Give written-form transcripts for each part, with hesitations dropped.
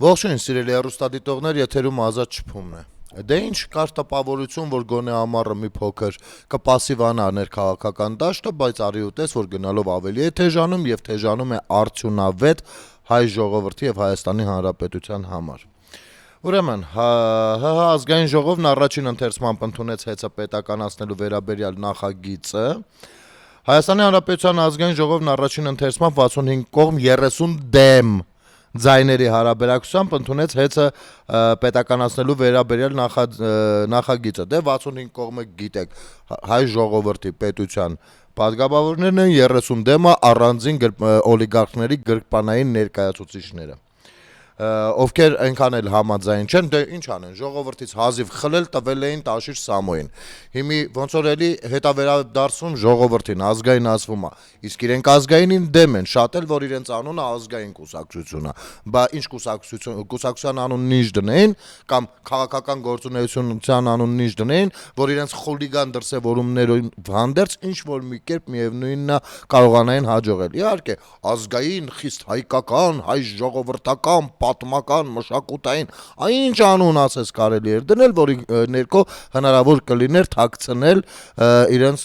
Ողջույն, սիրելի հեռուստադիտողներ, եթերում Ազատ շփումն է։ Դե ինչ կար տպավորություն, որ գոնե ամառը մի փոքր կպասիվանա ներքաղաքական դաշտը, բայց արի ու տես, որ գնալով ավելի է թեժանում եւ թեժանում է արդյունավետ հայ ժողովրդի եւ Հայաստանի Հանրապետության համար։ Ուրեմն, ՀՀ ազգային ժողովն առաջին ընթերցմամբ ընդունեց հեծը պետականացնելու վերաբերյալ նախագիծը։ Հայաստանի Հանրապետության ազգային ժողովն առաջին ընթերցմամբ 65 կողմ 30 դեմ ձայների հարաբերակցությամբ ընդունեց հեծը պետականացնելու վերաբերյալ նախագիծը։ Դե 65 կողմը գիտեք, հայ ժողովրդի պետության պատգամավորներն են, 30 դեմը առանձին օլիգարխների գրպանային ներկայացուցիչները, ովքեր այնքան էլ համաձայն չեն, դե ինչ անեն, ժողովրդից հազիվ խլել տվել էին Տաշիր Սամոյին։ Հիմի ոնց որ էլի հետավերադարձում ժողովրդին, ազգային ասվում է, իսկ իրենք ազգայինին դեմ են, շատ էլ որ իրենց անունը ազգային կուսակցություն է, բա ինչ կուսակցության անունն ինչ դնեին, կամ քաղաքական գործունեության անունն ինչ դնեին, որ իրենց խուլիգան դրսևորումներով հանդերձ ինչ որ մի կերպ միևնույնն է կարողանային հաջողել։ Իհարկե, ազգային, խիստ հայկական, հայ ժողովրդական, պատմական, մշակութային, ինչ անուն ասես կարելի էր դնել, որի ներքո հնարավոր կլիներ թաքցնել իրենց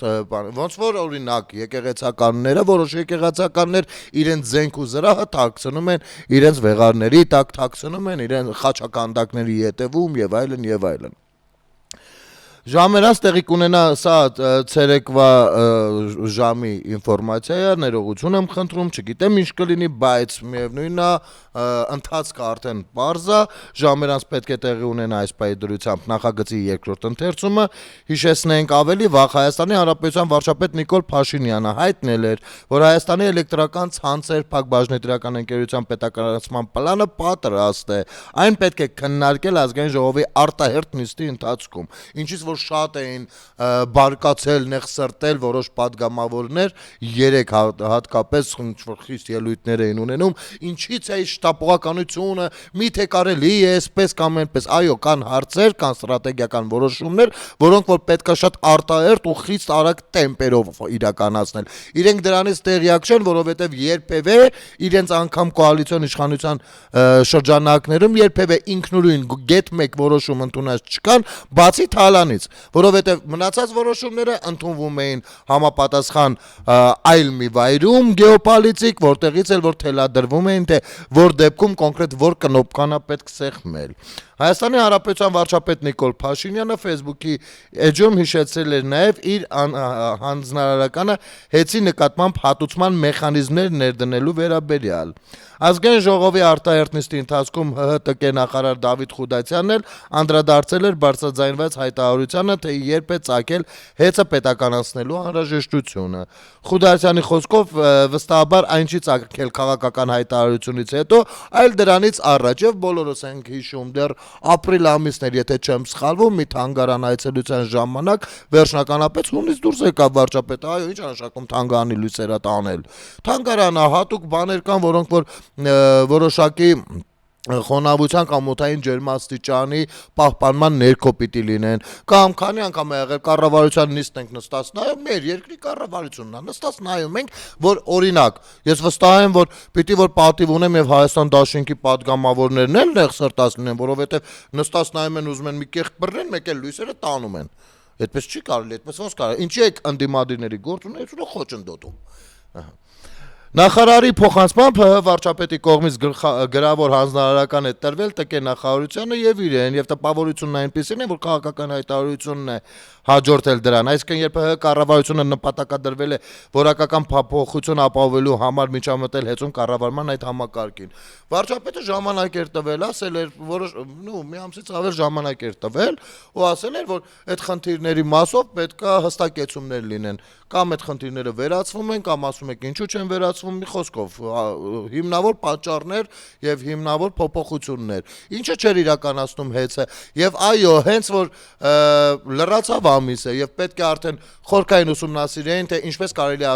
ոնց որ օրինակ եկեղեցականները, որոշ եկեղեցականներ իրենց զենք ու զրահը թաքցնում են իրենց վեղարների տակ, թաքցնում են իրենց խաչականդակների ետևում եւ այլն եւ այլն։ Ժամերած տեղի կունենա սա ցերեկվա ժամի ինֆորմացիա է, ներողություն եմ խնդրում, չգիտեմ ինչ կլինի, բայց միևնույնն է, ընթացքը արդեն պարզ է, ժամերած պետք է տեղի ունենա այս պահի դրությամբ նախագծի երկրորդ ընթերցումը, հիշեցնենք ավելի վաղ Հայաստանի Հանրապետության վարչապետ Նիկոլ Փաշինյանը հայտնել էր, որ Հայաստանի էլեկտրական ցանցեր Փակ բաժնետիրական ընկերության պետականացման պլանը պատրաստ է, այն պետք է քննարկել ազգային ժողովի արտահերթ նիստի ընթացքում, ինչից որ շատ էին բարկացել, նեղսրտել որոշ պատգամավորներ, երեք հատկապես ինչ-որ խիստ ելույթներ էին ունենում, ինչից է շտապողականությունը, միթե կարելի է այսպես կամ այնպես, այո, կան հարցեր, կան ստրատեգիական որոշումներ, որոնք որ պետք է շատ արտահերթ ու խիստ արագ տեմպերով իրականացնել։ Իրենք դրանից տեղյակ չեն, որովհետև երբևէ իրենց անգամ կոալիցիոն իշխանության շրջանակներում երբևէ ինքնուրույն գետ մեկ որոշում ընդունած չկան, բացի Թալանից, որովհետև մնացած որոշումները ընդունվում էին համապատասխան այլ մի վայրում գեոպոլիտիկ, որտեղից էլ որ թելադրվում էին, թե որ դեպքում կոնկրետ որ կնոպկանա պետք սեղմել։ Հայաստանի Հանրապետության վարչապետ Նիկոլ Փաշինյանը Facebook-ի էջում հիշեցրել էր նաև իր հանձնարարականը հեծի նկատմամբ հատուցման մեխանիզմներ ներդնելու վերաբերյալ։ Ազգային ժողովի արտահերթ նիստի ընթացքում ՀՀՏԿ նախարար Դավիթ Խուդասյանն էլ անդրադարձել էր բարձրաձայնված հայտարարությանը, թե երբ է ծագել հեծը պետականացնելու անհրաժեշտությունը։ Խուդասյանի խոսքով վստահաբար այն չի ծագել քաղաքական հայտարարությունից հետո, այլ դրանից առաջ, եւ բոլորս ենք հիշում դեռ ապրիլ ամիսն էր, եթե չեմ սխալվում, մի թանգարան այցելության ժամանակ վերջնականապես հունից դուրս եկավ վարչապետը, այո, ինչ անշակում թանգարանի լույսերը տանել։ Թանգարանը հատուկ բաներ կան, որոնք որ որոշակի խոնավության կամ օդային ջերմաստիճանի պահպանման ներքո պիտի լինեն, կամ քանի անգամ է եղել կառավարության նիստ ենք նստած նայում, մեր երկրի կառավարությունն է նստած նայում ենք, որ օրինակ, ես վստահ եմ, որ պիտի որ պատիվ ունեմ եւ Հայաստան դաշինքի падգամավորներն էլ նեղսրտած լինեն, որովհետեւ նստած նայում են, ուզում են մի կեղտ բռնեն, մեկ էլ լույսերը տանում են։ Այդպես չի կարելի, այդպես ոնց կարելի։ Ինչի եք ընդդիմադիրների գործունեությունը խոչընդոտում։ Նախարարի փոխանցմամբ ՀՀ վարչապետի կողմից գրավոր հանձնարարական է տրվել ՏԿ նախարարությանը եւ իրեն, եւ տպավորությունն այնպեսին է, որ քաղաքական հայտարարությունն է հաջորդել դրան, այսինքն երբ ՀՀ կառավարությունը նպատակադրվել է որակական փոփոխություն ապահովելու համար միջամտել հեծում կառավարման այդ համակարգին։ Վարչապետը ժամանակ էր տվել, ասել էր, մի ամսից ավել ժամանակ էր տվել ու ասել էր, որ այդ խնդիրների մասով պետքա հստակեցումներ լինեն, կամ այդ խնդիրները վերացվում են, կամ ասում եք ինչու չեն վերացվում, մի խոսքով հիմնավոր պատճառներ եւ հիմնավոր փոփոխություններ։ Ինչը չէր իրականացնում հեծը, եւ այո, հենց որ լրացավ ամիսը եւ պետք է արդեն խորքային ուսումնասիրեին, թե ինչպես կարելի է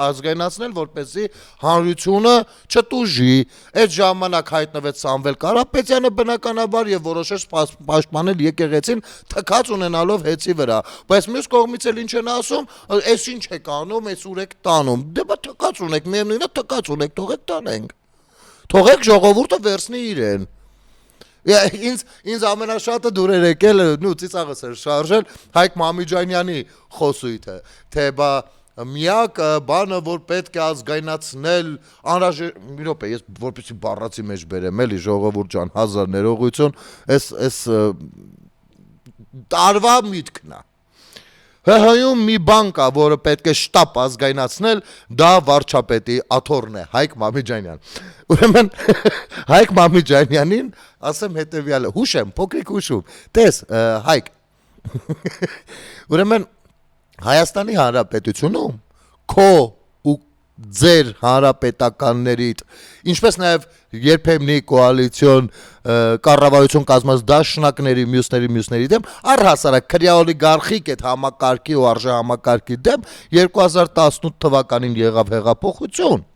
ազգայնացնել, որպեսզի հանրությունը չտուժի։ Այդ ժամանակ հայտնվեց Սամվել Կարապետյանը բնականաբար եւ որոշեց պաշտպանել եկեղեցին թքած ունենալով հեծի վրա, բայց մյուս կողմից էլ ինչ են ասում, այս ինչ եք անում, այս ուր եք տանում, դե բա թքած ունեք, միևնույնն է թքած ունեք, թողեք տանենք։ Թողեք ժողովուրդը վերցնի իրեն։ Ինձ ամենաշատը դուր էր եկել, ծիծաղս էր շարժել Հայկ Մամիջանյանի խոսույթը, թե բա միակ բանը, որ պետք է ազգայնացնել մի րոպե, ես որպեսզի բառացի մեջ բերեմ, էլի ժողովուրդ ջան, 1000 ներողություն, այս տարվա միտքն է։ ՀՀ-ում մի բան կա, որը պետք է շտապ ազգայնացնել, դա վարչապետի աթոռն է, Հայկ Մամիջանյան։ Ուրեմն Հայկ Մամիջանյանին ասեմ հետևյալը, հուշեմ, փոքրիկ հուշում, տես, Հայկ, ուրեմն Հայաստանի Հանրապետությունում քո ու ձեր հանրապետականներիդ, ինչպես նաև երբեմնի կոալիցիոն կառավարություն կազմած դաշնակների մյուսների դեմ, առհասարակ քրեոլիգարխիկ այդ համակարգի ու արժե համակարգի դեմ 2018 թվականին եղավ հեղափոխություն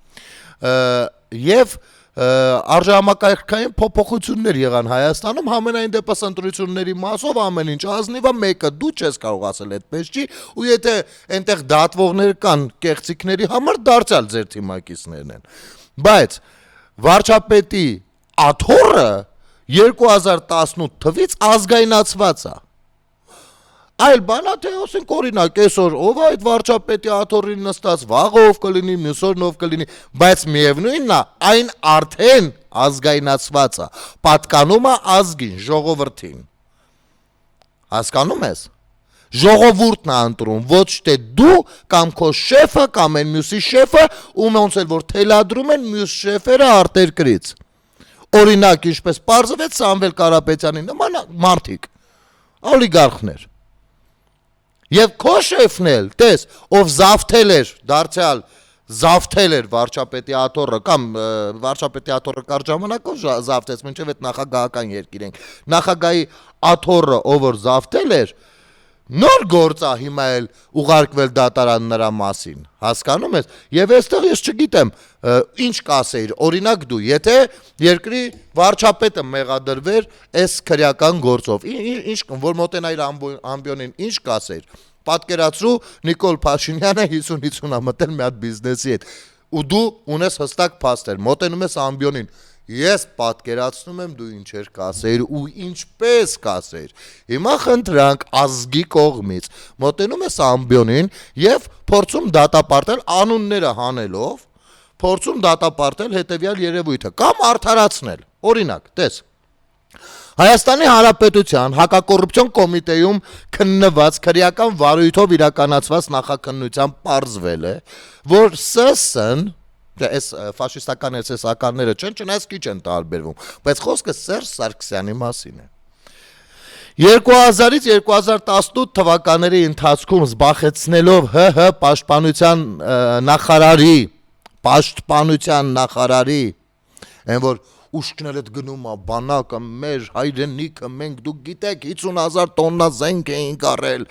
եւ արժեհամակարգային փոփոխություններ եղան Հայաստանում, համենայն դեպս ընտրությունների մասով ամեն ինչ ազնիվա մեկը դու չես կարող ասել այդպես չի, ու եթե այնտեղ դատվողներ կան կեղծիքների համար դարձյալ ձեր թիմակիցներն են։ Բայց վարչապետի աթոռը 2018 թվից ազգայնացված է։ Այլ բանա թե ասենք օրինակ այսօր ով է այդ վարչապետի աթոռին նստած, վաղը ով կլինի, մյուս օրն ով կլինի, բայց միևնույնն է, այն արդեն ազգայնացված է, պատկանում է ազգին, ժողովրդին։ Հասկանում ես։ Ժողովուրդն է ընտրում, ոչ թե դու կամ քո շեֆը կամ այն մյուսի շեֆը, ում ոնց էլ որ թելադրում են մյուս շեֆերը արտերկրից։ Օրինակ, ինչպես պարզվեց Սամվել Կարապետյանի նման մարդիկ, օլիգարխներ։ Եվ քո շեֆն էլ, տես, ով զավթել էր, դարձյալ զավթել էր վարչապետի աթոռը կամ վարչապետի աթոռը կարճ ժամանակով զավթեց, մինչև այդ նախագահական երկիր ենք։ Նախագահի աթոռը, ով որ զավթել էր, նոր գործ է հիմա էլ ուղարկվել դատարան նրա մասին, հասկանում ես։ Եվ այստեղ ես չգիտեմ, ինչ կասեիր, օրինակ դու, եթե երկրի վարչապետը մեղադրվեր այս քրեական գործով, ինչ որ մոտենայր ամբիոնին, ինչ կասեիր։ Պատկերացրու Նիկոլ Փաշինյանը 50-50 մտել մի հատ բիզնեսի հետ, ու դու ունես հստակ փաստեր, մոտենում ես ամբիոնին, ես պատկերացնում եմ դու ինչեր կասեիր ու ինչպես կասեիր։ Հիմա խնդրանք ազգի կողմից, մոտենում ես ամբիոնին եւ փորձում դատապարտել անունները հանելով, փորձում դատապարտել հետեւյալ երևույթը կամ արդարացնել։ Օրինակ, տես Հայաստանի Հանրապետության հակակոռուպցիոն կոմիտեում քննված քրեական վարույթով իրականացված նախաքննությամբ պարզվել է, որ ՍՍ-ն, այս ֆաշիստական էսեսականները չեն, չնայած քիչ են տարբերվում, բայց խոսքը Սերժ Սարգսյանի մասին է։ 2000-ից 2018 թվականների ընթացքում զբաղեցնելով ՀՀ պաշտպանության նախարարի, այն որ ուշքներդ գնում է բանակը, մեր հայրենիքը, մենք դուք գիտեք 50,000 տոննա զենք էինք առել,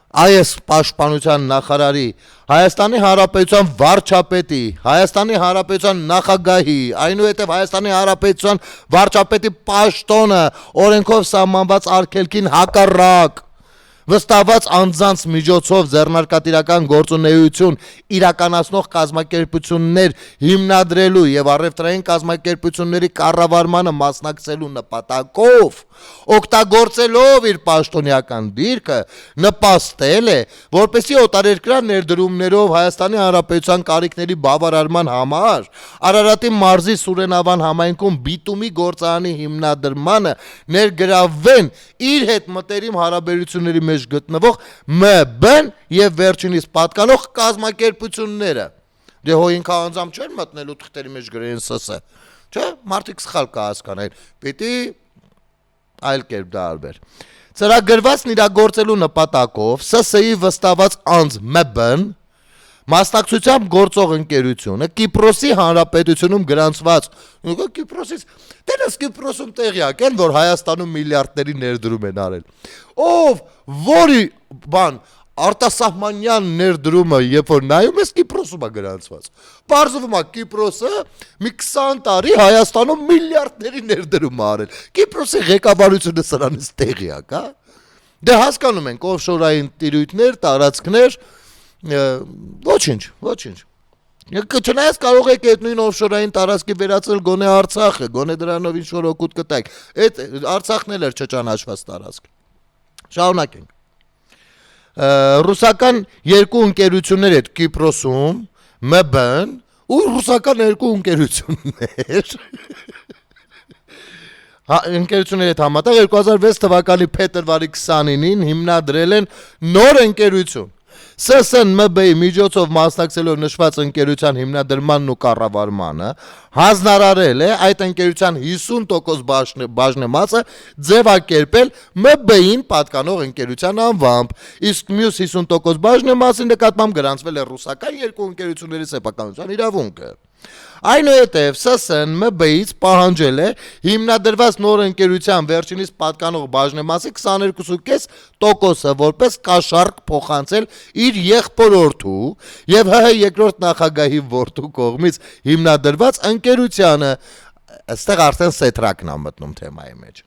այս պաշտպանության նախարարի, Հայաստանի Հանրապետության վարչապետի, Հայաստանի Հանրապետության նախագահի, այնուհետև Հայաստանի Հանրապետության վարչապետի պաշտոնը օրենքով սահմանված արգելքին հակառակ վստահված անձանց միջոցով ձեռնարկատիրական գործունեություն իրականացնող կազմակերպություններ հիմնադրելու եւ առևտրային կազմակերպությունների կառավարմանը մասնակցելու նպատակով օգտագործելով իր պաշտոնեական դիրքը նպաստել է, որպեսզի օտարերկրյա ներդրումներով Հայաստանի Հանրապետության կարիքների բավարարման համար Արարատի մարզի Սուրենավան համայնքում բիտումի գործարանի հիմնադրմանը ներգրավվեն իր հետ մտերիմ հարաբերությունների մեջ գտնվող ՄԲ-ն եւ վերջինիս պատկանող կազմակերպությունները։ Դե հո ինքը անձամբ չեն մտնելու թղթերի մեջ գրեն ՍՍ, չէ՞, մարդիկ սխալ կհասկանային։ Պիտի այլ կերպ դա արվեր։ Ծրագրված իրագործելու նպատակով ՍՍ-ի վստահված անձ ՄԲ-ն մասնակցությամբ գործող ընկերությունը Կիպրոսի Հանրապետությունում գրանցված, Կիպրոսից, դերս Կիպրոսում տեղյակ են, որ Հայաստանում միլիարդների ներդրում են արել, ով որի բան արտասահմանյան ներդրումը, երբ որ նայում ես Կիպրոսում է գրանցված, պարզվում է Կիպրոսը մի 20 տարի Հայաստանում միլիարդների ներդրում է արել, Կիպրոսի ղեկավարությունը սրանից տեղյակ, հա, դե հասկանում ենք օֆշորային տիրույթներ, տարածքներ, ոչինչ, Չնայած կարող եք այդ նույն օֆշորային տարածքի վերածել գոնե Արցախը, գոնե դրանով ինչ-որ օգուտ կտայք։ Այդ Արցախն էլ էր չճանաչված տարածք։ Շարունակենք։ Ռուսական երկու ընկերություններ այդ Կիպրոսում, ՄԲ-ն ու ռուսական երկու ընկերություններ ընկերությունների հետ համատեղ 2006 թվականի փետրվարի 29-ին հիմնադրել են նոր ընկերություն։ ՍՍՆՄԲ-ի միջոցով մասնակցելով նշված ընկերության հիմնադրմանն ու կառավարմանը հանձնարարել է այդ ընկերության 50% բաժնեմասը ձևակերպել ՄԲ-ին պատկանող ընկերության անվամբ, իսկ մյուս 50% բաժնեմասի նկատմամբ գրանցվել է ռուսական երկու ընկերությունների սեփականության իրավունքը։ Այնուհետև ՍՍՆՄԲ-ից պահանջել է հիմնադրված նոր ընկերության վերջինիս պատկանող բաժնեմասի 22.5%-ը որպես կաշառք փոխանցել իր եղբորորդու եւ ՀՀ երկրորդ նախագահի որդու կողմից հիմնադրված ընկերությանը, այստեղ արդեն սեթրակն է մտնում թեմայի մեջ։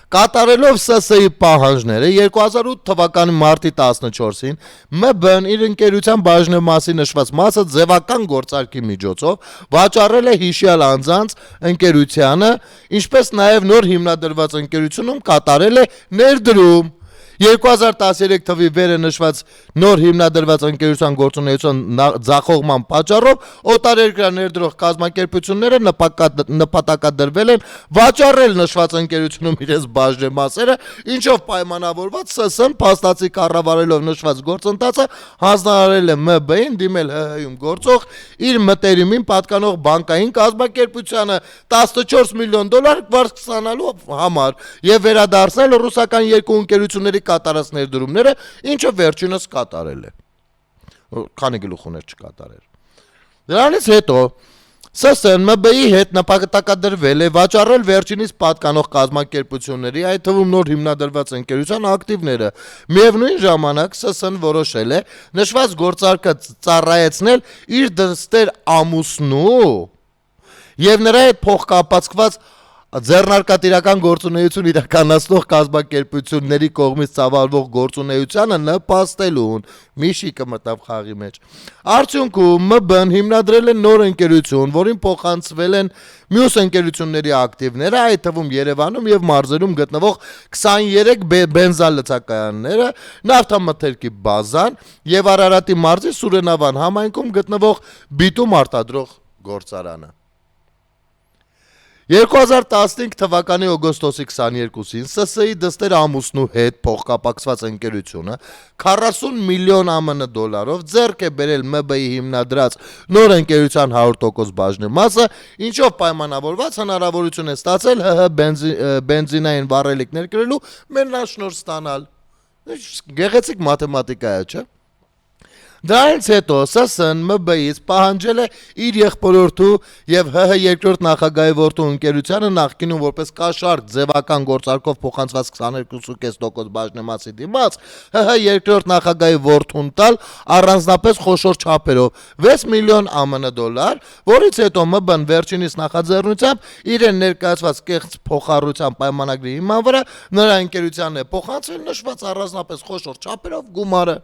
Կատարելով ՍՍ-ի պահանջները 2008 թվականի մարտի 14-ին ՄԲ-ն իր ընկերության բաժնեմասի նշված մասը ձևական գործարքի միջոցով վաճառել է հիշյալ անձանց ընկերությանը, ինչպես նաև նոր հիմնադրված ընկերությունում կատարել է ներդրում։ 2013 թվականի վերը նշված նոր հիմնադրված ընկերության գործունեության ձախողման պատճառով օտարերկրյա ներդրող կազմակերպությունները նպատակադրվել են վաճառել նշված ընկերությունում իրենց բաժնեմասերը, ինչով պայմանավորված ՍՍՆ փաստացի կառավարելով նշված գործընթացը հանձնարարել է ՄԲ-ին դիմել ՀՀ-ում գործող իր մտերիմին պատկանող բանկային կազմակերպությանը $14 միլիոն վարձ ստանալու համար եւ վերադարձնել ռուսական երկու ընկերությունների կատարած ներդրումները, ինչը վերջինս կատարել է։ Քանի գլուխներ չկատարեր։ Դրանից հետո ՍՍՆՄԲ-ի հետ նպատակադրվել է վաճառել վերջինիս պատկանող կազմակերպությունների, այդ թվում նոր հիմնադրված ընկերության ակտիվները։ Միևնույն ժամանակ ՍՍՆ որոշել է նշված գործարքը ծառայեցնել իր դստեր ամուսնու եւ նրա հետ փոխկապակցված ձեռնարկատիրական գործունեություն իրականացնող կազմակերպությունների կողմից ծավալվող գործունեությանը նպաստելուն Միշիկը մտավ խաղի մեջ։ Արդյունքում ՄԲ-ն հիմնադրել է նոր ընկերություն, որին փոխանցվել են մյուս ընկերությունների ակտիվները, այդ թվում Երևանում եւ մարզերում գտնվող 23 բենզալցակայանները, նավթամթերքի բազան եւ Արարատի մարզի Սուրենավան համայնքում գտնվող բիտում արտադրող գործարանը։ 2015 թվականի օգոստոսի 22-ին ՍՍ-ի դստեր ամուսնու հետ փոխկապակցված ընկերությունը 40 միլիոն ԱՄՆ $-ով ձեռք է բերել ՄԲ-ի հիմնադրած նոր ընկերության 100% բաժնեմասը, ինչով պայմանավորված հնարավորություն է ստացել ՀՀ բենզինային վառելիք ներկրելու մենաշնորհ ստանալ։ Գեղեցիկ մաթեմատիկա է, չէ՞։ Դրանից հետո ՍՍՆ ՄԲ-ից պահանջել է իր եղբորորդու եւ ՀՀ երկրորդ նախագահի որդու ընկերությանը նախկինում որպես կաշառք ձևական գործարքով փոխանցված 22.5% բաժնեմասի դիմաց ՀՀ երկրորդ նախագահի որդուն տալ առանձնապես խոշոր չափերով 6 միլիոն ԱՄՆ $, որից հետո ՄԲ-ն վերջինիս նախաձեռնությամբ իրեն ներկայացված կեղծ փոխառության պայմանագրի հիման վրա նրա ընկերությանն է փոխանցել նշված առանձնապես խոշոր չափերով գումարը։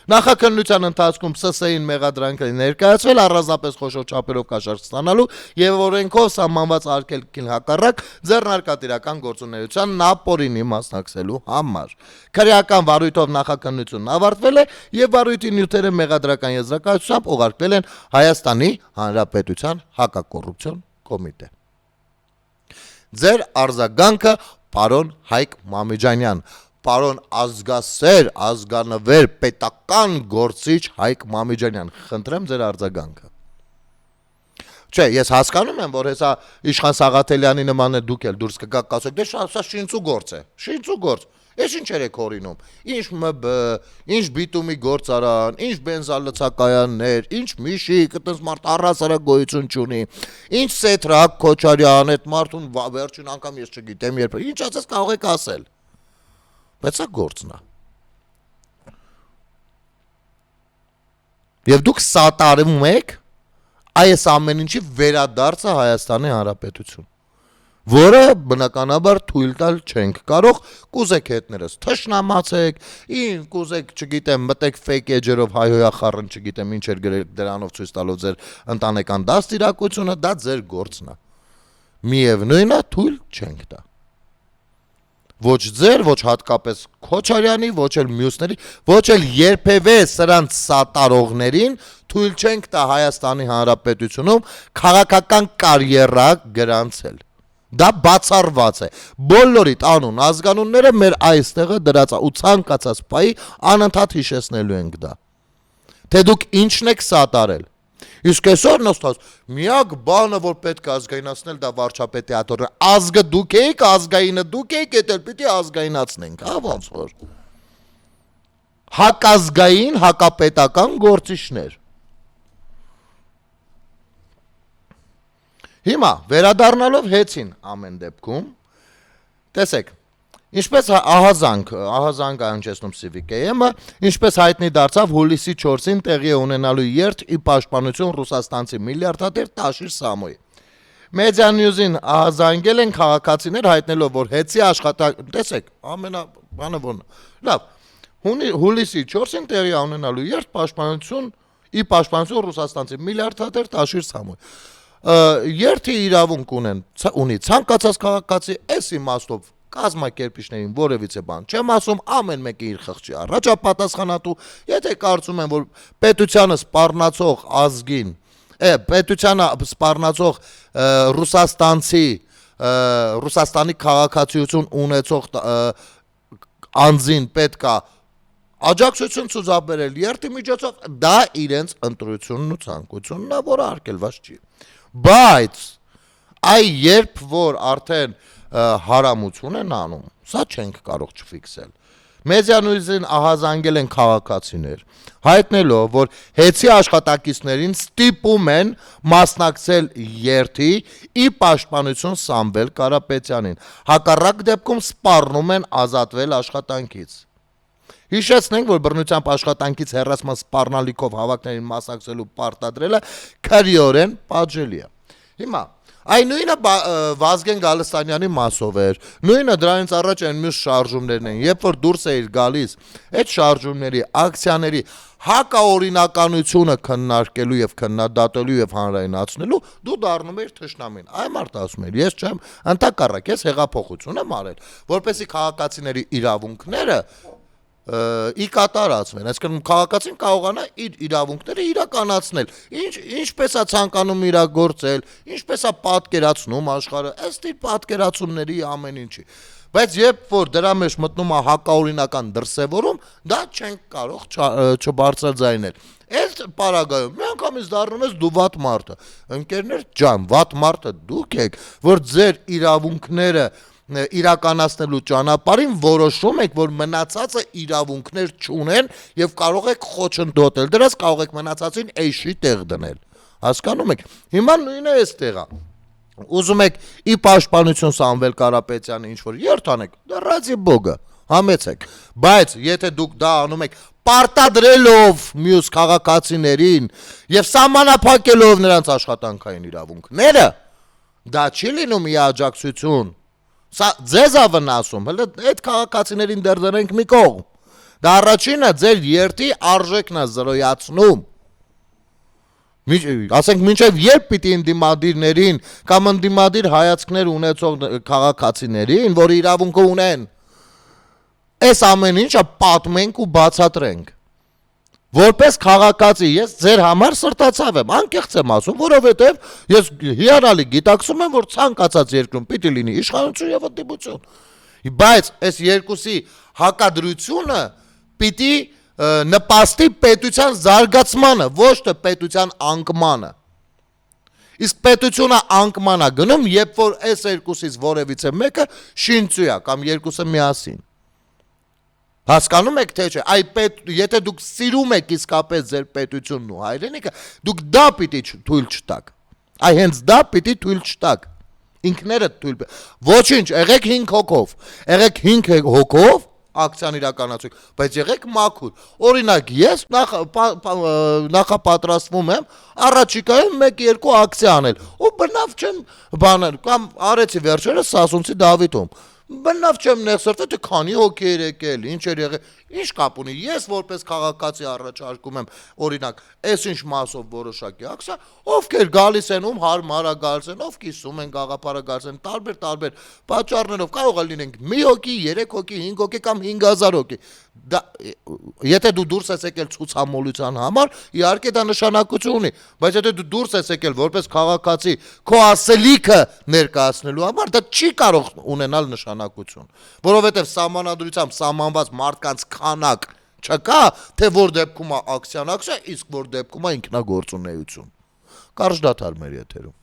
Նախաքննության ընթացքում ՍՍ-ին մեղադրանքը ներկայացվել առանձնապես խոշոր չափերով կաշառք ստանալու եւ օրենքով սահմանված արգելքին հակառակ ձեռնարկատիրական գործունեության նապորինի մասնակցելու համար։ Քրեական վարույթով նախաքննությունն ավարտվել է եւ վարույթի նյութերը մեղադրական եզրակացությամբ ուղարկվել են Հայաստանի Հանրապետության հակակոռուպցիոն կոմիտե։ Ձեր արձագանքը պարոն Հայկ Մամեջանյան, պարոն ազգասեր, ազգանվեր, պետական գործիչ Հայկ Մամեջանյան, խնդրեմ ձեր արձագանքը։ Չէ, ես հասկանում եմ, որ հեսա Իշխան Սաղաթելյանի նման է դուք էլ դուրս կգաք ասեք, դե սա շինծու գործ է, շինծու գործ։ Ես ինչեր եք հորինում։ Ինչ ՄԲ, ինչ բիտումի գործարան, ինչ բենզալցակայաններ, ինչ Միշիկ, այդպես մարդ առհասարակ գոյություն չունի։ Ինչ Սեթրակ Քոչարյան, այդ մարդուն վերջին անգամ ես չգիտեմ երբ։ Ինչ ասես կարող եք ասել։ Բայց սա գործն է։ Եվ դուք սատարում եք այս ամեն ինչի վերադարձը Հայաստանի Հանրապետություն։ որը բնականաբար թույլ տալ չենք կարող, կուզեք հետներս թշնամացեք, կուզեք, չգիտեմ, մտեք fake edge-երով հայհոյախառն, չգիտեմ, ինչ էր գրել դրանով ցույց տալով ձեր ընտանեկան դաստիարակությունը, դա ձեր գործն է։ Միևնույնն է, թույլ չենք տա։ Ոչ ձեր, ոչ հատկապես Քոչարյանի, ոչ էլ մյուսների, ոչ էլ երբևէ սրանց սատարողներին թույլ չենք տա Հայաստանի Հանրապետությունում քաղաքական կարիերա գրանցել։ Դա բացառված է։ Բոլորիդ անուն ազգանունները մեր այստեղը դրած է ու ցանկացած պահի անընդհատ հիշեցնելու ենք դա։ Թե դուք ինչն եք սատարել։ Իսկ այսօր նստած միակ բանը, որ պետք է ազգայնացնել, դա վարչապետի աթոռը։ Ազգը դուք եք, ազգայինը դուք եք, դա պիտի ազգայնացնենք, հա ոնց որ։ Հակազգային, հակապետական գործիչներ։ Հիմա վերադառնալով հեցին ամեն դեպքում, տեսեք, ինչպես ահազանգ անջեցնում CVKM-ը, ինչպես հայտնի դարձավ հուլիսի 4-ին տեղի է ունենալու երթ ի պաշտպանություն ռուսաստանցի միլիարդատեր Տաշիր Սամոյի։ Մեդիա նյուզին ահազանգել են քաղաքացիներ հայտնելով, որ հեցի աշխատանք, տեսեք, ամենաբանը որն է։ Լավ, հուլիսի 4-ին տեղի է ունենալու երթ ի պաշտպանություն ռուսաստանցի միլիարդատեր Տաշիր Սամոյի։ Երթի իրավունք ունի ցանկացած քաղաքացի, այս իմաստով կազմակերպիչներին որևիցե բան չեմ ասում, ամեն մեկը իր խղճի առաջ է պատասխանատու, եթե կարծում են, որ պետությանը սպառնացող ազգին, պետությանը սպառնացող Ռուսաստանի քաղաքացիություն ունեցող անձին պետքա աջակցություն ցուցաբերել երթի միջոցով, դա իրենց ընտրությունն ու ցանկությունն է, որը արգելված չի։ Բայց երբ որ արդեն հարամություն են անում, սա չենք կարող չֆիքսել։ Մեդիա նույզին ահազանգել են քաղաքացիներ, հայտնելով, որ հեցի աշխատակիցներին ստիպում են մասնակցել երթի ի պաշտպանություն Սամվել Կարապետյանին, հակառակ դեպքում սպառնում են ազատվել աշխատանքից։ Հիշեցնենք, որ բռնությամբ աշխատանքից հեռացման սպառնալիքով հավաքներին մասնակցելու պարտադրելը քրեորեն պատժելի է։ Հիմա այն նույնը Վազգեն Գալստանյանի մասով էր, նույնը դրանից առաջ այն մյուս շարժումներն են, երբ որ դուրս էր գալիս այդ շարժումների, ակցիաների հակաօրինականությունը քննարկելու եւ քննադատելու եւ հանրայնացնելու, դու դառնում ես թշնամին։ Այ մարդ ասում էր, ես չեմ, ընդհակառակ ես հեղափոխություն եմ արել, որպեսզի քաղաքացիների իրավունքները ի կատարածվեն, այսինքն քաղաքացին կարողանա իր իրավունքները իրականացնել, ինչպես է ցանկանում իրագործել, ինչպես է պատկերացնում աշխարհը, ըստ իր պատկերացումների ամեն ինչի։ Բայց երբ որ դրա մեջ մտնում է հակաօրինական դրսևորում, դա չենք կարող չբարձրաձայնել։ Այս պարագայում միանգամից դառնում ես դու վատ մարդը։ Ընկերներ ջան, վատ մարդը դուք եք, որ ձեր իրավունքները իրականացնելու ճանապարհին որոշում եք, որ մնացածը իրավունքներ չունեն եւ կարող եք խոչընդոտել դրանց, կարող եք մնացածին էշի տեղ դնել։ Հասկանում եք։ Հիմա նույնը է այստեղ է։ Ուզում եք ի պաշտպանություն Սամվել Կարապետյանի ինչ որ երթ անեք, դա ռադի բոգը, համեցեք։ Բայց եթե դուք դա անում եք պարտադրելով մյուս քաղաքացիներին եւ սահմանափակելով նրանց աշխատանքային իրավունքները, դա չի լինում իաջակցություն։ Սա ձեզ է վնասում, հələ այդ քաղաքացիներին դեռ դրենք մի կողմ։ Դա առաջինը ձեր երթի արժեքն է զրոյացնում։ Ասենք մինչև երբ պիտի ընդդիմադիրներին կամ ընդդիմադիր հայացքներ ունեցող քաղաքացիներին, որ իրավունք ունեն, այս ամեն ինչը պատմենք ու բացատրենք։ Որպես քաղաքացի ես ձեր համար սրտացավ եմ, անկեղծ եմ ասում, որովհետև ես հիանալի գիտակցում եմ, որ ցանկացած երկրում պիտի լինի իշխանություն եւ ընդդիմություն։ Բայց այս երկուսի հակադրությունը պիտի նպաստի պետության զարգացմանը, ոչ թե պետության անկմանը։ Իսկ պետությունը անկման է գնում, երբ որ այս երկուսից որևիցե մեկը շինծու է կամ երկուսը միասին։ Հասկանում եք թե չէ, եթե դուք սիրում եք իսկապես ձեր պետությունն ու հայրենիքը, դուք դա պիտի թույլ չտաք։ Հենց դա պիտի թույլ չտաք։ Ինքներդ թույլ։ Ոչինչ, եղեք 5 հոգով։ Եղեք 5 հոգով, ակցիան իրականացուք, բայց եղեք մաքուր։ Օրինակ, ես նախապատրաստվում եմ առաջիկայում 1-2 ակցիա անել, ու բնավ չեմ բանել, կամ արեցի վերջերս Սասունցի Դավիթում։ Բնավ չեմ նեղսրտել, թե քանի հոգի էր եկել, ինչ էր եղել, ինչ կապ ունի։ Ես որպես քաղաքացի առաջարկում եմ, օրինակ, այսինչ մասով որոշակի ակցիա, ովքեր գալիս են, ում հարմար է գալիս են, ով կիսում են գաղափարը գալիս են, տարբեր պատճառներով կարող է լինենք մի հոգի, 3 հոգի, 5 հոգի կամ 5000 հոգի։ Եթե դու դուրս ես եկել ցուցամոլության համար, իհարկե դա նշանակություն ունի, բայց եթե դու դուրս ես եկել որպես քաղաքացի քո ասելիքը ներկայացնելու համար, դա չի կարող ունենալ նշանակություն, որովհետև սահմանադրությամբ սահմանված մարդկանց քանակ չկա, թե որ դեպքում է ակցիան ակցիա, իսկ որ դեպքում է ինքնագործունեություն։ Կարճ դադար մեր եթերում։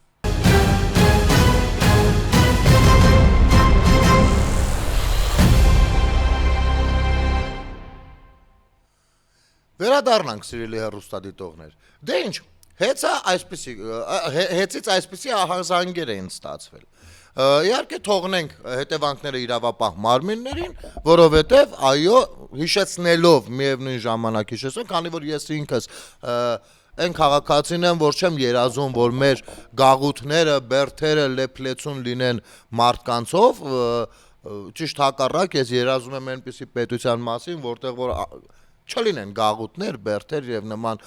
Վերադառնանք սիրելի հեռուստադիտողներ։ Դե ինչ, հեծից այսպիսի ահազանգեր էին ստացվել։ Իհարկե թողնենք հետևանքները իրավապահ մարմիններին, որովհետև այո, հիշեցնելով միևնույն ժամանակ հիշեցնենք, քանի որ ես ինքս այն քաղաքացին եմ, որ չեմ երազում, որ մեր գաղութները, բերդերը լեփլեցուն լինեն մարդկանցով, ճիշտ հակառակ, ես երազում եմ այնպիսի պետության մասին, որտեղ որ չլինեն գաղութներ, բերդեր եւ նման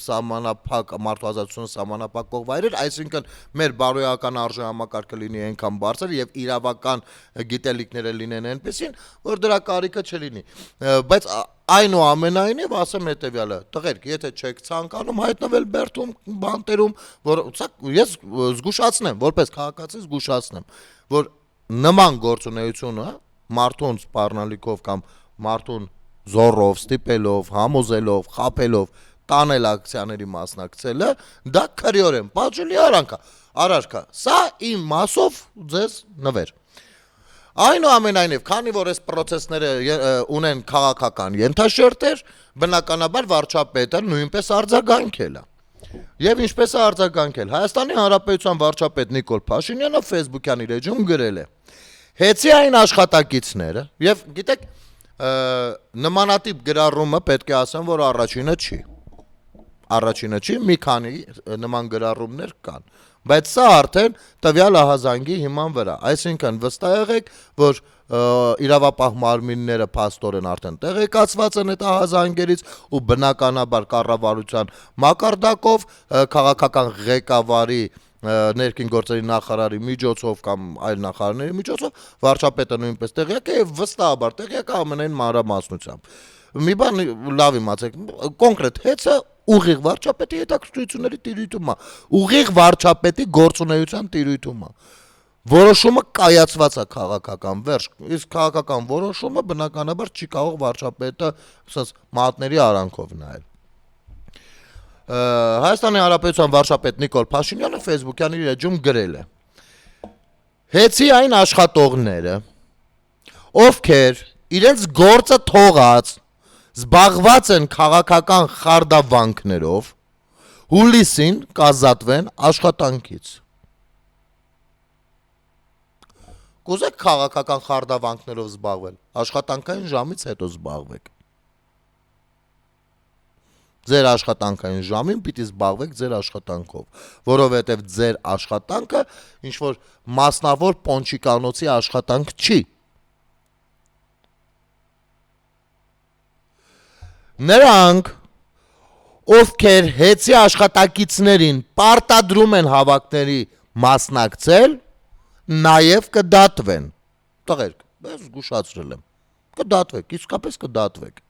սահմանափակ մարդու սահմանափակող վայրեր, այսինքն մեր բարոյական արժեհամակարգը լինի այնքան բարձր եւ իրավական գիտելիքները լինեն այնպեսին, որ դրա կարիքը չլինի։ Բայց այնուամենայնիվ ասեմ հետեւյալը, տղերք, եթե չեք ցանկանում հայտնվել բերդում, բանտերում, որ ես զգուշացնեմ, որպես քաղաքացի զգուշացնեմ, որ նման գործունեությունը մարդուն սպառնալիքով կամ մարդուն զորով, ստիպելով, համոզելով, խաբելով, տանել ակցիաների մասնակցելը, դա քրեորեն պատժելի արարք է։ Սա իմ մասով ձեզ նվեր։ Այնուամենայնիվ, քանի որ այս պրոցեսները ունեն քաղաքական ենթաշերտեր, բնականաբար վարչապետը նույնպես արձագանքել է։ Եվ ինչպես է արձագանքել, Հայաստանի Հանրապետության վարչապետ Նիկոլ Փաշինյանը Facebook-յան իր էջում գրել է. «Հեցի այն աշխատակիցները, եւ գիտեք, նմանատիպ գրառումը պետք է ասեմ, որ առաջինը չի, մի քանի նման գրառումներ կան, բայց սա արդեն տվյալ ահազանգի հիման վրա, այսինքն վստահ եղեք, որ իրավապահ մարմինները փաստորեն արդեն տեղեկացված են այդ ահազանգերից ու բնականաբար կառավարության մակարդակով քաղաքական ղեկավարի ներքին գործերի նախարարի միջոցով կամ այլ նախարարների միջոցով վարչապետը նույնպես տեղյակ է եւ վստահաբար տեղյակ է ամենայն մանրամասնությամբ։ Մի բան լավ իմացեք, կոնկրետ հեծը ուղիղ վարչապետի հետաքրքրությունների տիրույթում է, ուղիղ վարչապետի գործունեության տիրույթում է։ Որոշումը կայացված է քաղաքական վերջ, իսկ քաղաքական որոշումը բնականաբար չի կարող վարչապետը ասած մատների արանքով նայել։ Հայաստանի Հանրապետության վարչապետ Նիկոլ Փաշինյանը Facebook-յան իր էջում գրել է. «Հեցի այն աշխատողները, ովքեր իրենց գործը թողած զբաղված են քաղաքական խարդավանքներով, հուլիսին կազատվեն աշխատանքից»։ Կուզեք քաղաքական խարդավանքներով զբաղվել, աշխատանքային ժամից հետո զբաղվեք։ Ձեր աշխատանքային ժամին պիտի զբաղվեք ձեր աշխատանքով, որովհետև ձեր աշխատանքը ինչ-որ մասնավոր պոնչիկանոցի աշխատանք չի։ Նրանք, ովքեր հեցի աշխատակիցներին պարտադրում են հավաքների մասնակցել, նաև կդատվեն։ Տղերք, ես զգուշացրել եմ, կդատվեք, իսկապես կդատվեք։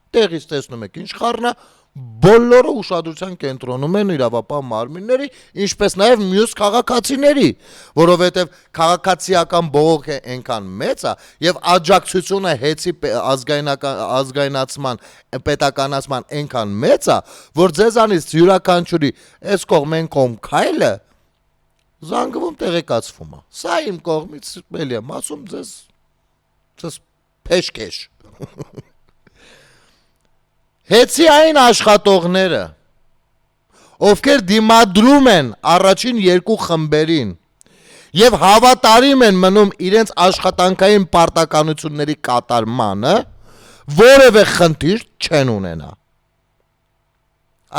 Տեղից տեսնում եք ինչ խառնա, բոլորը ուշադրության կենտրոնում են իրավապահ մարմինների, ինչպես նաև մյուս քաղաքացիների, որովհետև քաղաքացիական բողոքը այնքան մեծ է եւ աջակցությունը հեցի ազգայնացման, պետականացման այնքան մեծ է, որ ձեզանից յուրաքանչյուրի այս կողմեն կողմ քայլը զանգվում տեղեկացվում է։ Սա իմ կողմից էլի եմ ասում ձեզ փեշքեշ։ Հեցի այն աշխատողները, ովքեր դիմադրում են առաջին երկու խմբերին եւ հավատարիմ են մնում իրենց աշխատանքային պարտականությունների կատարմանը, որևէ խնդիր չեն ունենա։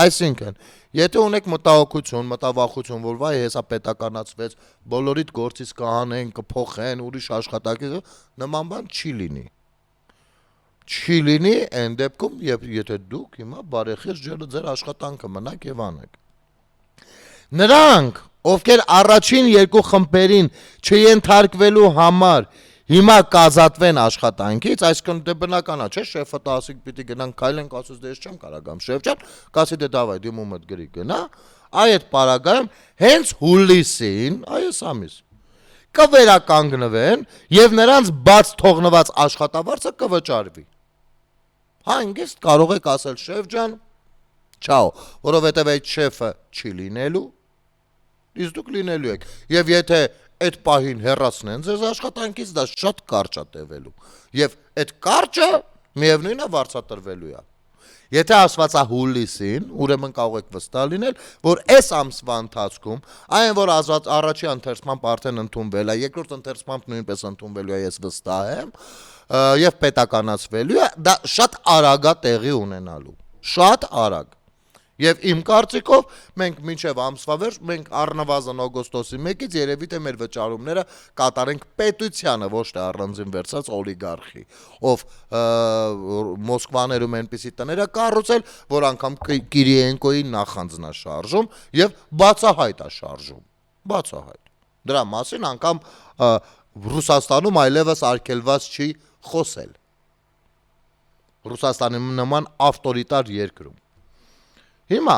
Այսինքն, եթե ունեք մտահոգություն, մտավախություն, որ վայ հեսա պետականացվեց, բոլորիդ գործից կհանեն, կփոխեն, ուրիշ աշխատակից, նման բան չի լինի։ Չի լինի այն դեպքում, եթե դուք հիմա բարեխիղճ ձեր աշխատանքը մնաք եւ անեք։ Նրանք, ովքեր առաջին երկու խմբերին չենթարկվելու համար հիմա կազատվեն աշխատանքից, այսինքն դե բնական է, չէ՞, շեֆը տասիկ պիտի գնան քայլեն, ասես դե ես չեմ կարող գամ շեֆ ջան, կասի դե դավայ դիմումդ գրի գնա, այդ պարագայում հենց հուլիսին, այս ամիս կվերականգնվեն եւ նրանց բաց թողնված աշխատավարձը կվճարվի։ Հանգիստ կարող եք ասել շեֆ ջան, չաո, որովհետեւ այդ շեֆը չի լինելու, իսկ դուք լինելու եք։ Եվ եթե այդ պահին հեռացնեն ձեզ աշխատանքից, դա շատ կարճ է տևելու։ Եվ այդ կարճը միևնույն է վարձատրվելու է։ Եթե ասված է հուլիսին, ուրեմն կարող եք վստահ լինել, որ այս ամսվա ընթացքում, այն որ առաջի ընթերցմամբ արդեն ընդունվել է, երկրորդ ընթերցմամբ նույնպես ընդունվելու է, ես վստահ եմ, եւ պետականացվելու է, դա շատ արագ է տեղի ունենալու։ Շատ արագ։ Եվ իմ կարծիքով մենք մինչև ամսվա վերջ մենք առնվազն օգոստոսի 1-ից երևի թե մեր վճարումները կատարենք պետությանը, ոչ թե առանձին վերցած օլիգարխի, ով Մոսկվաներում այնպիսի տներ է կառուցել, որ անգամ Կիրիենկոյի նախանձն է շարժում եւ բացահայտ է շարժում։ Բացահայտ։ Դրա մասին անգամ Ռուսաստանում այլևս արգելված չի խոսել։ Ռուսաստանի նման ավտորիտար երկրում։ Հիմա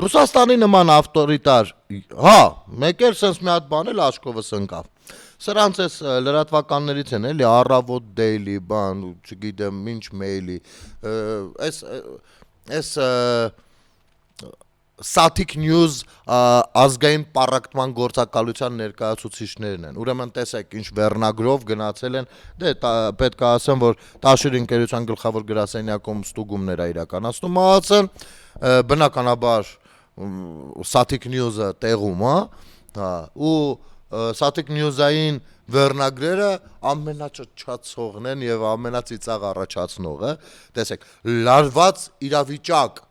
Ռուսաստանի նման ավտորիտար, մեկ էլ sense մի հատ բան էլ աչքովս ընկավ։ Սրանց էս լրատվականներից են էլի Առավոտ Daily, բան, չգիտեմ, ինչ մեյլի, էս Static News ազգային պառակտման գործակալության ներկայացուցիչներն են։ Ուրեմն տեսեք ինչ վերնագրով գնացել են, դե պետք է ասեմ, որ Տաշիր ընկերության գլխավոր գրասենյակում ստուգումներ է իրականացնում ԱԱՑ-ն, բնականաբար Static News-ը տեղում է, ու Static News-ային վերնագրերը ամենաճճացողն են եւ ամենածիծաղ առաջացնողը, տեսեք, լարված իրավիճակ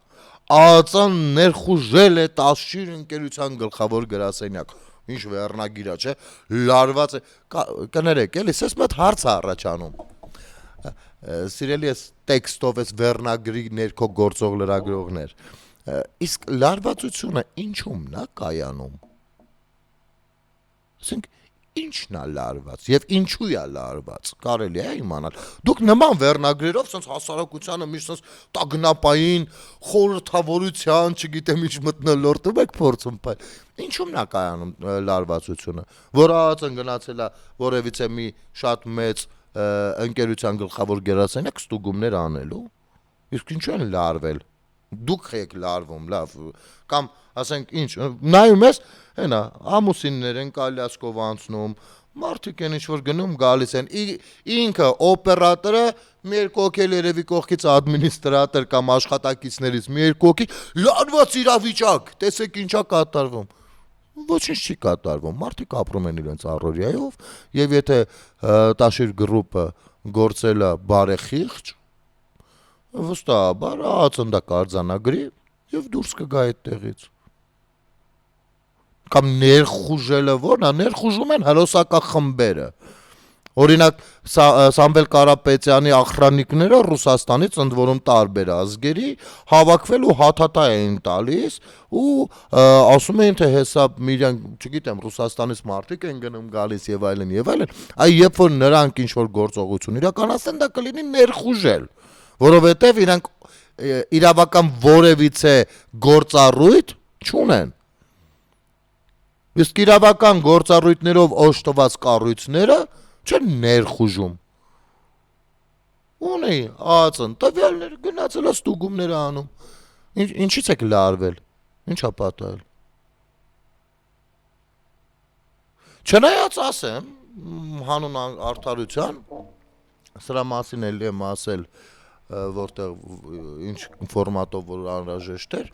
ԱԱՑ-ն ներխուժել է Տաշիր ընկերության գլխավոր գրասենյակ։ Ինչ վերնագիր է, չէ՞, լարված է, կներեք, էլի, ես մեծ հարց է առաջանում։ Սիրելի ես տեքստով ես վերնագրի ներքո գործող լրագրողներ։ Իսկ լարվածությունը ինչումն է կայանում։ Ասենք ինչն է լարված եւ ինչու է լարված, կարելի է իմանալ։ Դուք նման վերնագրերով sense հասարակությանը միշտ sense տագնապային խորհրդավորության, չգիտեմ ինչ մտնոլորտում եք փորձում πάει։ Ինչումն է կայանում լարվածությունը, որ ԱԱՑ-ն գնացել է որևիցե մի շատ մեծ ընկերության գլխավոր գերասենյակ ստուգումներ անելու։ Իսկ ինչու են լարվել։ Դուք եք լարվում, լավ, կամ ասենք ինչ, նայում ես, հենա, ամուսիններ են կալյասկով անցնում, մարդիկ են ինչ-որ գնում գալիս են, ինքը, օպերատորը, մի երկու հոգի երևի կողքից ադմինիստրատոր կամ աշխատակիցներից մի երկու հոգի, լարված իրավիճակ, տեսեք ինչա կատարվում։ Ոչինչ չի կատարվում, մարդիկ ապրում են իրենց առօրյայով, եւ եթե Տաշիր գրուպը գործել է բարեխիղճ, վստահաբար ԱԱՑ-ն դա կարձանագրի եւ դուրս կգա այդտեղից։ Կամ ներխուժելը ո՞րն է, ներխուժում են հերոսակախմբերը։ Օրինակ Սամվել Կարապետյանի ախրանիկները Ռուսաստանից ընդ որում տարբեր ազգերի հավաքվել ու հաթաթա էին տալիս ու ասում էին թե հեսա իրան, չգիտեմ, Ռուսաստանից մարդիկ են գնում գալիս եւ այլն եւ այլն, այ երբ որ նրանք ինչ որ գործողություն իրականացնեն, դա կլինի ներխուժել, որովհետեւ իրանք իրավական որևիցե գործառույթ չունեն։ Իսկ իրավական գործառույթներով օժտված կառույցները չեն ներխուժում։ Ունի ԱԱՑ-ն տվյալներ գնացել է ստուգումներ անում։ Ինչից եք լարվել։ Ինչա պատահել։ Չնայած ասեմ, հանուն արդարության, սրա մասին էլի եմ ասել, որտեղ ինչ ֆորմատով որ անհրաժեշտ էր,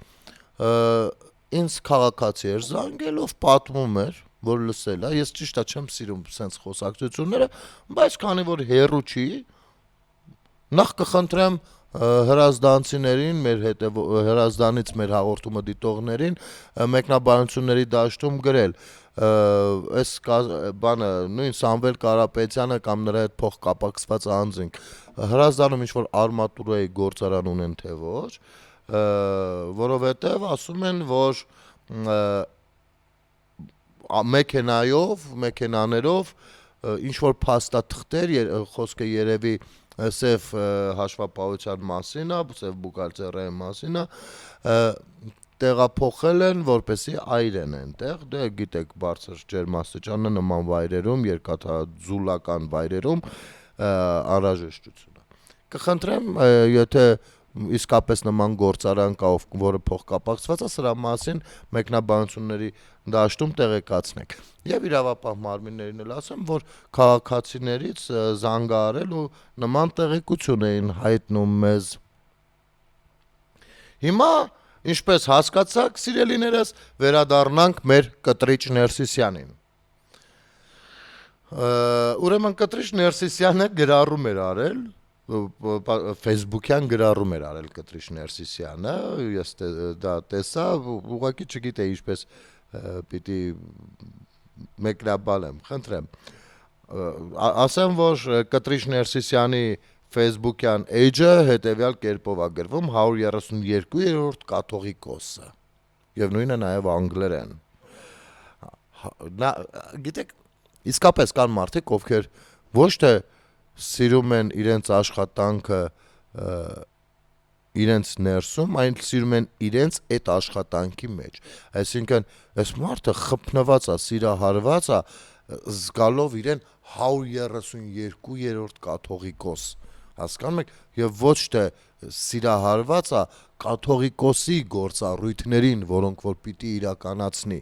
ինձ քաղաքացի էր զանգելով, պատմում էր, որ լսել է, ես ճիշտ է չեմ սիրում սենց խոսակցությունները, բայց քանի որ հերու չի, նախ կխնդրեմ հրազդանցիներին, հրազդանից մեր հաղորդումը դիտողներին մեկնաբանությունների դաշտում գրել այս բանը նույն Սամվել Կարապետյանը կամ նրա հետ փոխկապակցված անձինք հրազդանում ինչ-որ արմատուրայի գործարան ունեն թե ոչ, որովհետև ասում են, որ մեքենաներով ինչ-որ փաստաթղթեր, խոսքը երևի սև հաշվապահության մասին է, սև բուկալտերայի մասին է, տեղափոխել են, որպեսի այրեն այնտեղ, դե գիտեք բարձր ջերմաստիճանը նման վայրերում, երկաթաձուլական վայրերում անհրաժեշտություն է։ Կխնդրեմ, եթե իսկապես նման գործարան կա, որը փոխկապակցված է, սրա մասին մեկնաբանությունների դաշտում տեղեկացնեք։ Եվ իրավապահ մարմիններին էլ ասեմ, որ քաղաքացիներից զանգահարել ու նման տեղեկություն էին հայտնում մեզ։ Հիմա, ինչպես հասկացաք, սիրելիներս, վերադառնանք մեր կտրիչ Ներսիսյանին։ Ուրեմն կտրիչ Ներսիսյանը գրառում էր արել, Facebook-յան գրառում էր արել կտրիչ Ներսիսյանը, ես դա տեսա, ուղղակի չգիտեի ինչպես պիտի մեկնաբանեմ, խնդրեմ։ Ասեմ, որ կտրիչ Ներսիսյանի Facebook-յան էջը հետևյալ կերպով է գրվում 132-րդ կաթողիկոսը եւ նույնը նաեւ անգլերեն։ Գիտեք, իսկապես կան մարդիկ, ովքեր ոչ թե սիրում են իրենց աշխատանքը իրենց ներսում, այլ սիրում են իրենց այդ աշխատանքի մեջ։ Այսինքն, այս մարդը խփնված է, սիրահարված է, զգալով իրեն 132-րդ կաթողիկոս, հասկանում եք, եւ ոչ թե սիրահարված է կաթողիկոսի գործառույթներին, որոնք որ պիտի իրականացնի։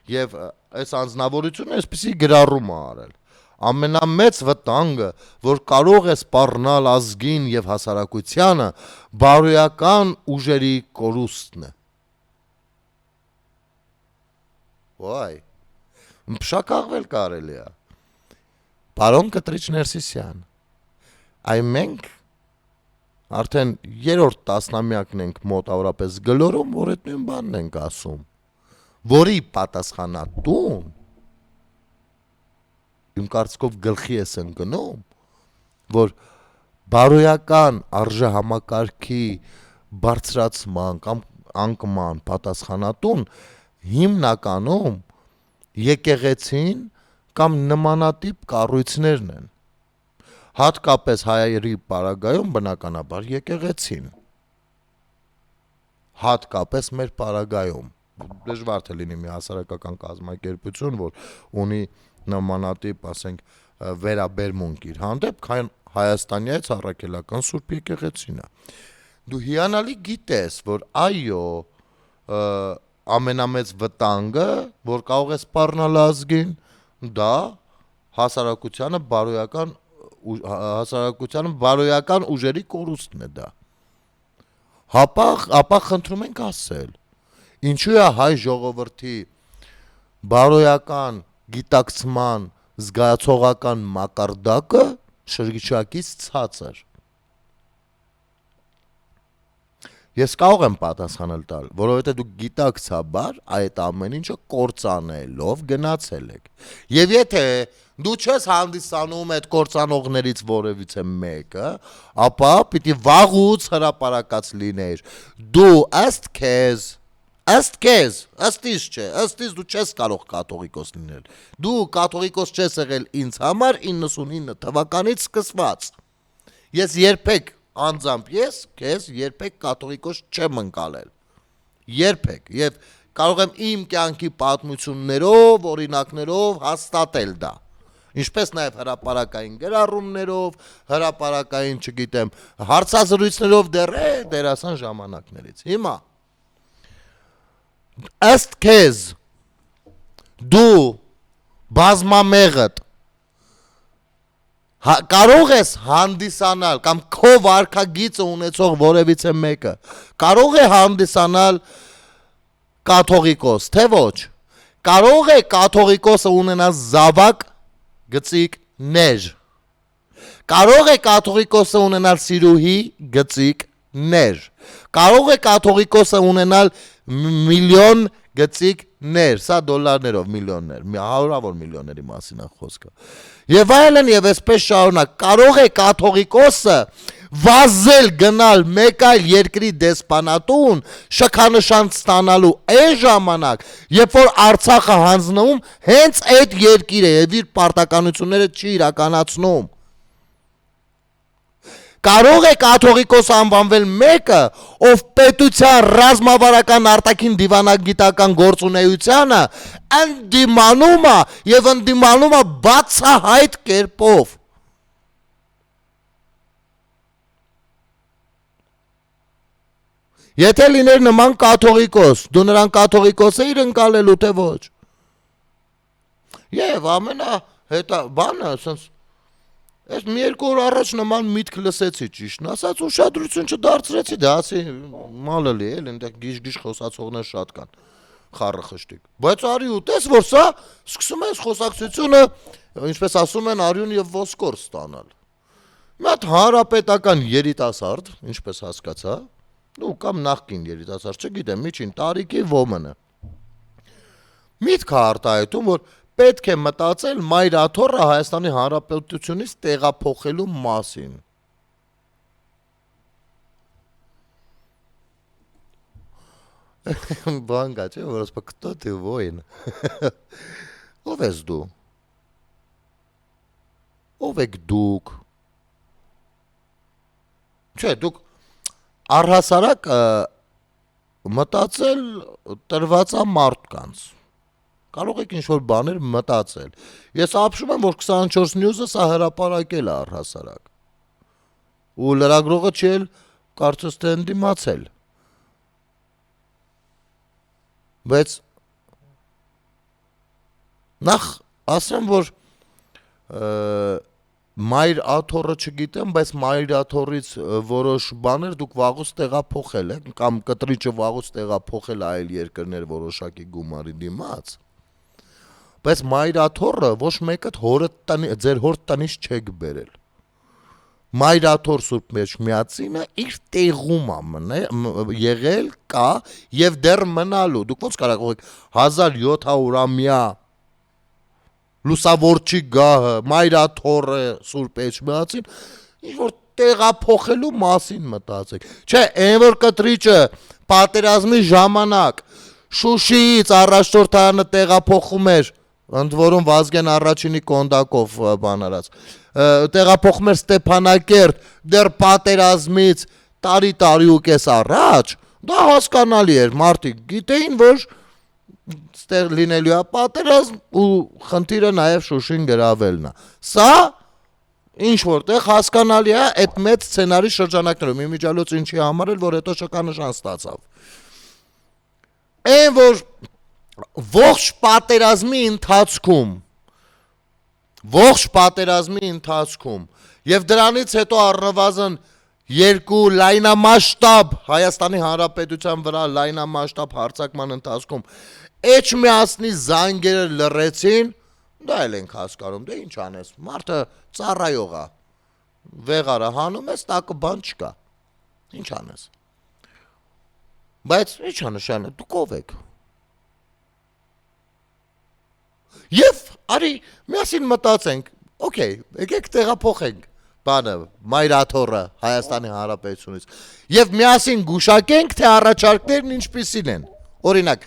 Եվ այս անձնավորությունը այսպեսի գրառում է արել։ Ամենամեծ վտանգը, որ կարող է սպառնալ ազգին եւ հասարակությանը, բարոյական ուժերի կորուստն է։ Վայ, մշակաղվել կարելի է։ Պարոն կտրիչ Ներսիսյան, այ մենք արդեն 3-րդ տասնամյակն ենք մոտավորապես գլորում, որ այդ նույն բանն ենք ասում, որի պատասխանատուն իմ կարծիքով գլխի ես ընկնում, որ բարոյական արժեհամակարգի բարձրացման կամ անկման պատասխանատուն հիմնականում եկեղեցին կամ նմանատիպ կառույցներն են։ Հատկապես հայերի պարագայում բնականաբար եկեղեցին։ Հատկապես մեր պարագայում։ Դժվար թե լինի մի հասարակական կազմակերպություն, որ ունի նմանատիպ, ասենք, վերաբերմունք իր հանդեպ, քան Հայաստանյաց առաքելական Սուրբ եկեղեցին է։ Դու հիանալի գիտես, որ այո, ամենամեծ վտանգը, որ կարող է սպառնալ ազգին, դա հասարակությանը բարոյական ուժերի կորուստն է դա։ Ապա խնդրում ենք ասել, ինչու է հայ ժողովրդի բարոյական գիտակցման զգացողական մակարդակը շրջակից ցածր։ Ես կարող եմ պատասխանել տալ, որովհետև դուք գիտակցաբար այդ ամեն ինչը կործանելով գնացել եք։ Եվ եթե դու չես հանդիսանում այդ կործանողներից որևիցե մեկը, ապա պիտի վաղուց հրապարակած լիներ։ Դու ըստ ըստիս չէ, ըստիս դու չես կարող կաթողիկոս լինել։ Դու կաթողիկոս չես եղել ինձ համար 99 թվականից սկսված։ Ես երբեք անձամբ քեզ երբեք կաթողիկոս չեմ ընկալել։ Երբեք, եւ կարող եմ իմ կյանքի պատմություններով, օրինակներով հաստատել դա։ Ինչպես նաեւ հրապարակային գրառումներով, հրապարակային, չգիտեմ, հարցազրույցներով դերասան ժամանակներից։ Հիմա ըստ քեզ դու բազմամեղդ կարող ես հանդիսանալ կամ քո վարքագիծը ունեցող որևիցե մեկը կարող է հանդիսանալ կաթողիկոս, թե ոչ։ Կարող է կաթողիկոսը ունենալ զավակ գծիկներ։ Կարող է կաթողիկոսը ունենալ սիրուհի գծիկներ։ Կարող է կաթողիկոսը ունենալ միլիոն գծիկներ, սա դոլարներով միլիոններ, հարյուրավոր միլիոնների մասին է խոսքը։ Եվ այլն եւ այսպես շարունակ, կարող է կաթողիկոսը վազել գնալ մեկ այլ երկրի դեսպանատուն շքանշան ստանալու այն ժամանակ, երբ որ Արցախը հանձնվում հենց այդ երկիրը եւ իր պարտականությունները չի իրականացնում։ Կարող է կաթողիկոս անվանվել մեկը, ով պետության ռազմավարական արտաքին դիվանագիտական գործունեությանը ընդդիմանում է եւ ընդդիմանում է բացահայտ կերպով։ Եթե լիներ նման կաթողիկոս, դու նրան կաթողիկոս էիր ընկալելու, թե ոչ։ Եվ բանը, ասենց, ես մի երկու օր առաջ նման միտք լսեցի, ճիշտն ասած, ուշադրություն չդարձրեցի, դա ասի մալը լի, այնտեղ գիժ-գիժ խոսացողներ շատ կան, խառը խշտիկ։ Բայց արի ու տես, որ սա սկսում ես խոսակցությունը, ինչպես ասում են, արյուն եւ ոսկոր ստանալ։ Մի հատ հանրապետական երիտասարդ, ինչպես հասկացա, ու կամ նախկին երիտասարդ, չգիտեմ, միջին տարիքի ոմնը։ Միտք է արտահայտում, որ պետք է մտածել Մայր Աթոռը Հայաստանի Հանրապետությունից տեղափոխելու մասին։ Բան կա, չէ՞, որ ասպա кто ты, воин։ Ով ես դու։ Ով եք դուք։ Չէ, դուք առհասարակ մտածել տրված է մարդկանց։ Կարող եք ինչ-որ բաներ մտածել։ Ես ապշում եմ, որ 24 News-ը սա հրապարակել է առհասարակ։ Ու լրագրողը չի էլ կարծես թե ընդդիմացել։ Բայց նախ ասեմ, որ Մայր Աթոռը չգիտեմ, բայց Մայր Աթոռից որոշ բաներ դուք վաղուց տեղափոխել եք, կամ կտրիչը վաղուց տեղափոխել այլ երկրներ որոշակի գումարի դիմաց։ Բայց Մայր Աթոռը ոչ մեկը ձեր հոր տնից չեք բերել։ Մայր Աթոռ Սուրբ Մեջմիածինը իր տեղում է եղել, կա եւ դեռ մնալու։ Դուք ոնց կարող եք 1700-ամյա լուսավորչի գահը, Մայր Աթոռը Սուրբ Մեջմիածին ինչ որ տեղափոխելու մասին մտածեք։ Չէ, այն որ կտրիչը պատերազմի ժամանակ Շուշիից առաջնորդանը տեղափոխում էր, ընդ որում Վազգեն առաջինի կոնդակով բան արած, տեղափոխում էր Ստեփանակերտ դեռ պատերազմից տարի ու կես առաջ, դա հասկանալի էր, մարդիկ գիտեին, որ ստեղ լինելու է պատերազմ ու խնդիրը նաև Շուշին գրավելն է։ Սա ինչ որտեղ հասկանալի է այդ մեծ սցենարի շրջանակներում, իմիջիալոց ինչի համար էլ, որ հետո շքանշան ստացավ։ Այն որ ողջ պատերազմի ընթացքում եւ դրանից հետո առնվազն երկու լայնամասշտաբ Հայաստանի Հանրապետության վրա լայնամասշտաբ հարձակման ընթացքում Էջմիածնի զանգերը լռեցին, դա էլ ենք հասկանում, դե ինչ անես, մարդը ծառայող է, վեղարը հանում ես, տակը բան չկա, ինչ անես։ Բայց ի՞նչ է նշանը, դուք ով եք։ Եվ արի միասին մտածենք, օքեյ, եկեք տեղափոխենք բանը Մայր Աթոռը Հայաստանի Հանրապետությունից եւ միասին գուշակենք, թե առաջարկներն ինչպիսին են։ Օրինակ,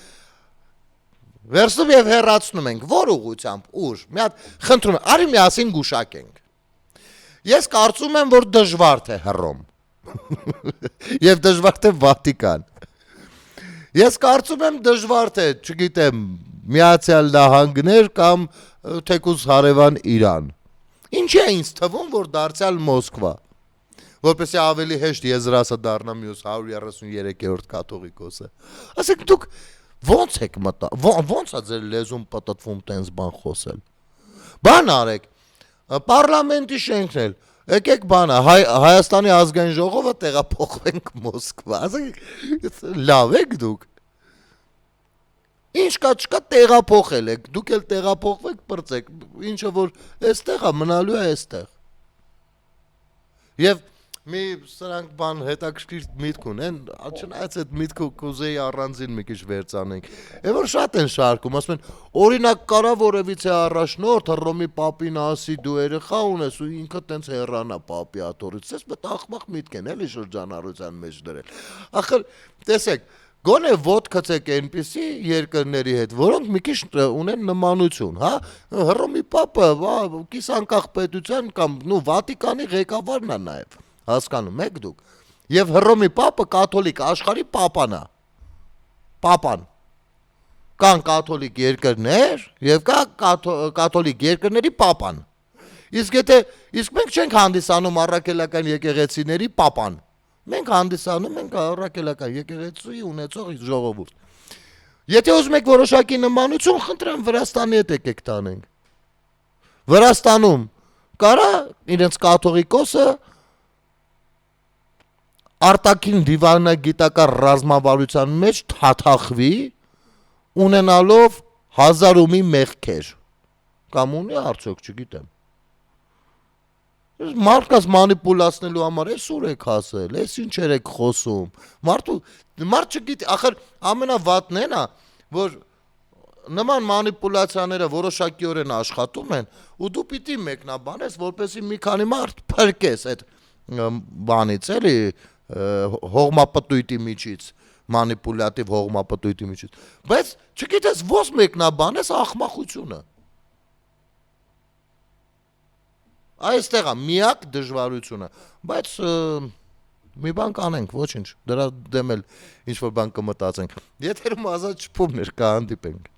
վերցնում եւ հեռացնում ենք, որ ուղղությամբ, ուր։ Մի հատ խնդրում եմ, արի միասին գուշակենք։ Ես կարծում եմ, որ դժվար թե Հռոմ։ Եվ դժվար թե Վատիկան։ Ես կարծում եմ դժվար թե, չգիտեմ, Միացյալ Նահանգներ կամ թեկուզ հարևան Իրան։ Ինչի է ինձ թվում, որ դարձյալ Մոսկվա, որպեսզի ավելի հեշտ եզրասը դառնա մյուս 133-րդ կաթողիկոսը։ Ասեք դուք ո՞նց եք ո՞նց է ձեր լեզուն պատտվում տենց բան խոսել։ Բան արեք, պարլամենտի շենքն էլ, եկեք բանը, Հայաստանի ազգային ժողովը տեղափոխվենք Մոսկվա։ Ասեք լավ եք դուք։ Ինչ կա, չկա, տեղափոխել եք, դուք էլ տեղափոխվեք, բրծեք, ինչը որ այստեղ է, մնալու է այստեղ։ Եվ մի սրանք բան հետաքրքիր միտք ունեն, չնայած այդ միտքը կուզեի առանձին մի քիչ վերցանենք։ Եվ որ շատ են շարքում, ասում են, օրինակ կարա որևիցե առաջնորդ Հռոմի պապին ասի դու երեխա ունես ու ինքը տենց հեռանա պապի աթոռից, ես մտ աղմաղ միտք են էլի շրջանառության մեջ դրել։ Ախր տեսեք, գոնե ոտքացեք այնպիսի երկրների հետ, որոնք մի քիչ ունեն նմանություն, հա? Հռոմի պապը կիսանկախ պետության կամ Վատիկանի ղեկավարն է նաև, հասկանում եք դուք։ Եվ Հռոմի պապը կաթոլիկ աշխարհի պապան է։ Պապան։ Կան կաթոլիկ երկրներ եւ կա կաթոլիկ երկրների պապան։ Իսկ մենք չենք հանդիսանում առաքելական եկեղեցիների պապան։ Մենք հանդիսանում ենք առաքելական եկեղեցի ունեցող ժողովուրդ։ Եթե ուզում եք որոշակի նմանություն, խնդրեմ Վրաստանի հետ եկեք տանենք։ Վրաստանում կարա իրենց կաթողիկոսը արտաքին դիվանագիտական ռազմավարության մեջ թաթախվի, ունենալով 1000 ու մի մեղքեր։ Կամ ունի արդյոք, չգիտեմ։ Մարդկաց մանիպուլացնելու համար էս ուր եք հասել, էս ինչեր եք խոսում։ Մարդ չգիտի, ախր ամենավատն են է, որ նման մանիպուլացիաները որոշակիորեն աշխատում են ու դու պիտի մեկնաբանես, որպեսզի մի քանի մարդ փրկես այդ բանից, էլի հողմապտույտի միջից, մանիպուլատիվ հողմապտույտի միջից։ Բայց չգիտես ո՞ս մեկնաբանես ախմախությունը։ Այստեղ է միակ դժվարությունը, բայց մի բան կանենք, ոչինչ, դրա դեմ էլ ինչ-որ բան կմտածենք։ Եթերում ազատ շփումներ կհանդիպենք։